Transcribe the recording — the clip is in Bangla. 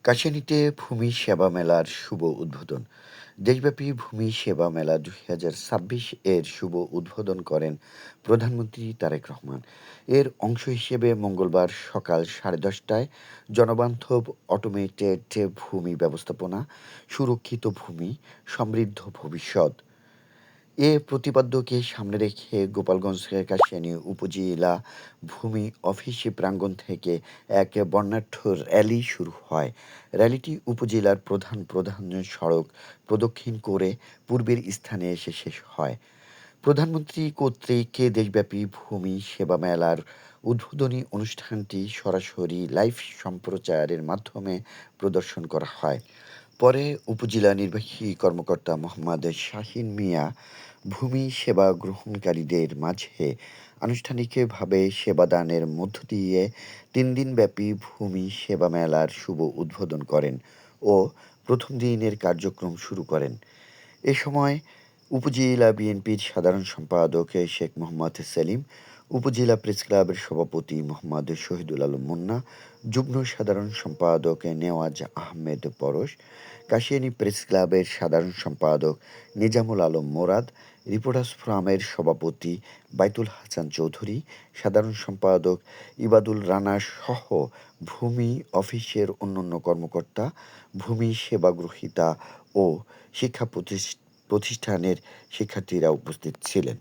কাশিয়ানীতে ভূমি সেবা মেলার শুভ উদ্বোধন। দেশব্যাপী ভূমি সেবা মেলা ২০২৬ এর শুভ উদ্বোধন করেন প্রধানমন্ত্রী তারেক রহমান। এর অংশ হিসেবে মঙ্গলবার সকাল 10:30টায় জনবান্ধব অটোমেটেড ভূমি ব্যবস্থাপনা, সুরক্ষিত ভূমি, সমৃদ্ধ ভবিষ্যৎ এ প্রতিপাদ্যকে সামনে রেখে গোপালগঞ্জের কাশিয়ানী উপজেলা ভূমি অফিস প্রাঙ্গণ থেকে এক বর্ণাঢ্য র্যালি শুরু হয়। র্যালিটি উপজেলার প্রধান প্রধান সড়ক প্রদক্ষিণ করে পূর্বের স্থানে এসে শেষ হয়। প্রধানমন্ত্রী কর্তৃক দেশব্যাপী ভূমি সেবা মেলার উদ্বোধনী অনুষ্ঠানটি সরাসরি লাইভ সম্প্রচারের মাধ্যমে প্রদর্শন করা হয়। পরে উপজেলা নির্বাহী কর্মকর্তা মোহাম্মদ শাহীন মিয়া ভূমি সেবা গ্রহণকারীদের মাঝে আনুষ্ঠানিকভাবে সেবাদানের মধ্য দিয়ে ৩ দিনব্যাপী ভূমি সেবা মেলার শুভ উদ্বোধন করেন ও প্রথম দিনের কার্যক্রম শুরু করেন। এ সময় উপজেলা বিএনপির সাধারণ সম্পাদক শেখ মোহাম্মদ সেলিম, উপজেলা প্রেসক্লাবের সভাপতি মোহাম্মদ শহীদুল আলম মুন্না, যুগ্ম সাধারণ সম্পাদক নেওয়াজ আহমেদ পরশ, কাশিয়ানী প্রেসক্লাবের সাধারণ সম্পাদক নিজামুল আলম মোরাদ, রিপোর্টার্স ফোরামের সভাপতি বাইতুল হাসান চৌধুরী, সাধারণ সম্পাদক ইবাদুল রানা সহ ভূমি অফিসের অন্যান্য কর্মকর্তা, ভূমি সেবা গ্রহীতা ও শিক্ষা প্রতিষ্ঠানের শিক্ষার্থীরা উপস্থিত ছিলেন।